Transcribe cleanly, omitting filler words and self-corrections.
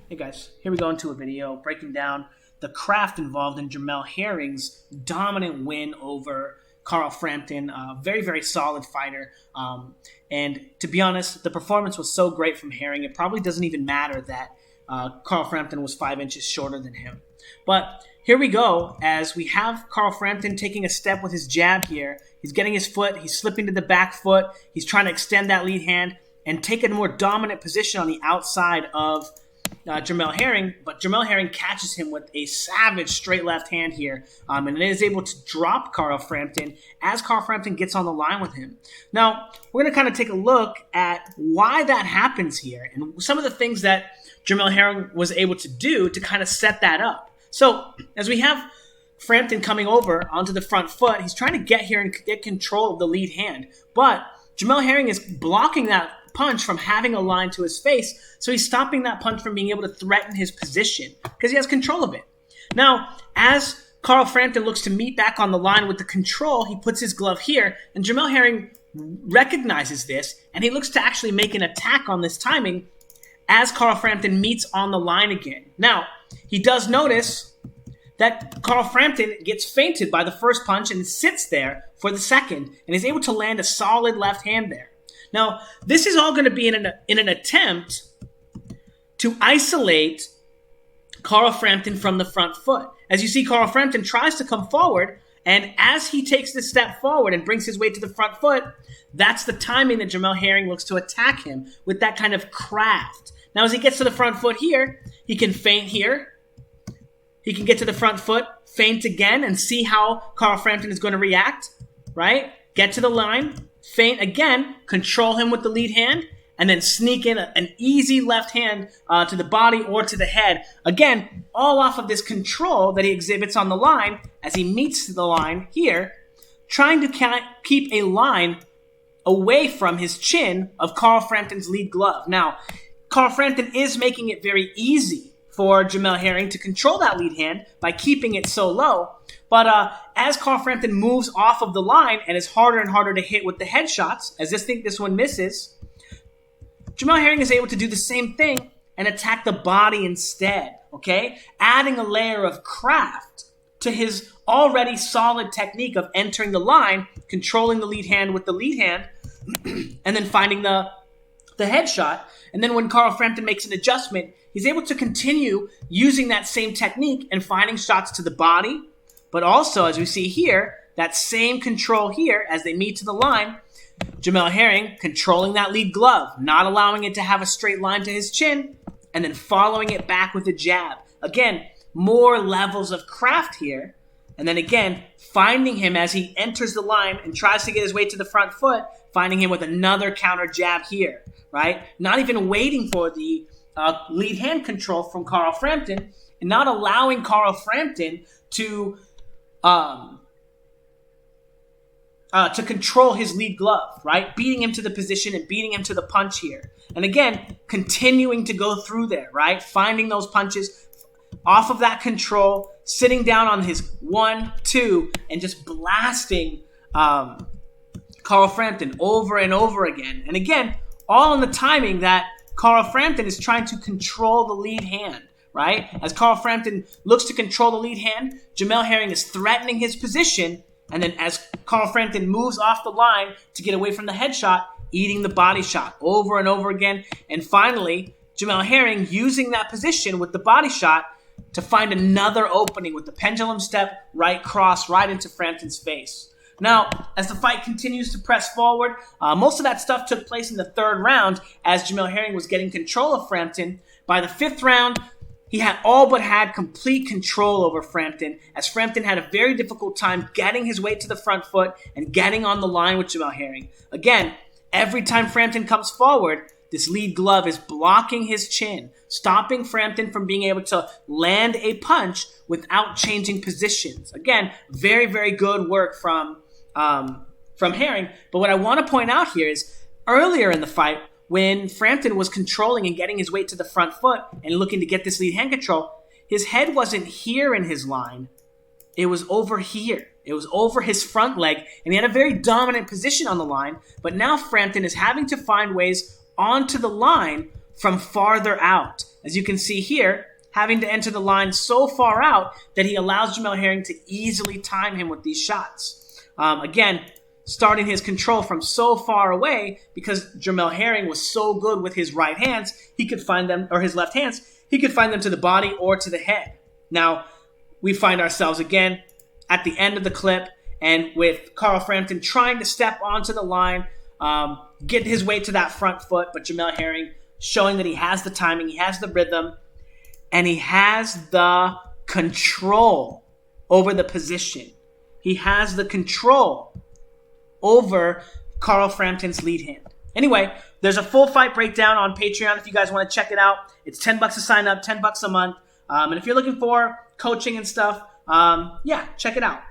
Hey guys, here we go into a video breaking down the craft involved in Jamel Herring's dominant win over Carl Frampton. Very, very solid fighter. And to be honest, the performance was so great from Herring, it probably doesn't even matter that Carl Frampton was 5 inches shorter than him. But here we go as we have Carl Frampton taking a step with his jab here. He's getting his foot, he's slipping to the back foot, he's trying to extend that lead hand and take a more dominant position on the outside of Jamel Herring, but Jamel Herring catches him with a savage straight left hand here, and is able to drop Carl Frampton as Carl Frampton gets on the line with him. Now, we're going to kind of take a look at why that happens here and some of the things that Jamel Herring was able to do to kind of set that up. So, as we have Frampton coming over onto the front foot, he's trying to get here and get control of the lead hand, but Jamel Herring is blocking that punch from having a line to his face, so he's stopping that punch from being able to threaten his position because he has control of it. Now, as Carl Frampton looks to meet back on the line with the control, he puts his glove here, and Jamel Herring recognizes this, and he looks to actually make an attack on this timing as Carl Frampton meets on the line again. Now, he does notice that Carl Frampton gets feinted by the first punch and sits there for the second, and is able to land a solid left hand there. Now, this is all going to be in an attempt to isolate Carl Frampton from the front foot. As you see, Carl Frampton tries to come forward, and as he takes this step forward and brings his weight to the front foot, that's the timing that Jamel Herring looks to attack him with that kind of craft. Now, as he gets to the front foot here, he can feint here. He can get to the front foot, feint again, and see how Carl Frampton is going to react, right? Get to the line, feint again, control him with the lead hand, and then sneak in an easy left hand to the body or to the head. Again, all off of this control that he exhibits on the line as he meets the line here, trying to keep a line away from his chin of Carl Frampton's lead glove. Now, Carl Frampton is making it very easy for Jamel Herring to control that lead hand by keeping it so low. But as Carl Frampton moves off of the line and is harder and harder to hit with the headshots, as this one misses, Jamel Herring is able to do the same thing and attack the body instead, okay? Adding a layer of craft to his already solid technique of entering the line, controlling the lead hand with the lead hand, and then finding the headshot. And then when Carl Frampton makes an adjustment, he's able to continue using that same technique and finding shots to the body, but also, as we see here, that same control here as they meet to the line, Jamel Herring controlling that lead glove, not allowing it to have a straight line to his chin, and then following it back with a jab. Again, more levels of craft here, and then again, finding him as he enters the line and tries to get his way to the front foot, finding him with another counter jab here, right? Not even waiting for the lead hand control from Carl Frampton, and not allowing Carl Frampton to control his lead glove, right? Beating him to the position and beating him to the punch here. And again, continuing to go through there, right? Finding those punches off of that control, sitting down on his 1, 2, and just blasting Carl Frampton over and over again. And again, all in the timing that Carl Frampton is trying to control the lead hand, right? As Carl Frampton looks to control the lead hand, Jamel Herring is threatening his position, and then as Carl Frampton moves off the line to get away from the headshot, eating the body shot over and over again, and finally, Jamel Herring using that position with the body shot to find another opening with the pendulum step, right cross, right into Frampton's face. Now, as the fight continues to press forward, most of that stuff took place in the third round as Jamel Herring was getting control of Frampton. By the fifth round, he had all but had complete control over Frampton, as Frampton had a very difficult time getting his weight to the front foot and getting on the line with Jamel Herring. Again, every time Frampton comes forward, this lead glove is blocking his chin, stopping Frampton from being able to land a punch without changing positions. Again, very, very good work from Herring. But what I want to point out here is earlier in the fight, when Frampton was controlling and getting his weight to the front foot and looking to get this lead hand control, his head wasn't here in his line. It was over here. It was over his front leg, and he had a very dominant position on the line. But now Frampton is having to find ways onto the line from farther out. As you can see here, having to enter the line so far out that he allows Jamel Herring to easily time him with these shots. Again, starting his control from so far away because Jamel Herring was so good with his right hands, he could find them, or his left hands, he could find them to the body or to the head. Now, we find ourselves again at the end of the clip, and with Carl Frampton trying to step onto the line, get his way to that front foot, but Jamel Herring showing that he has the timing, he has the rhythm, and he has the control over the position. He has the control over Carl Frampton's lead hand. Anyway, there's a full fight breakdown on Patreon if you guys want to check it out. It's $10 to sign up, $10 a month. And if you're looking for coaching and stuff, yeah, check it out.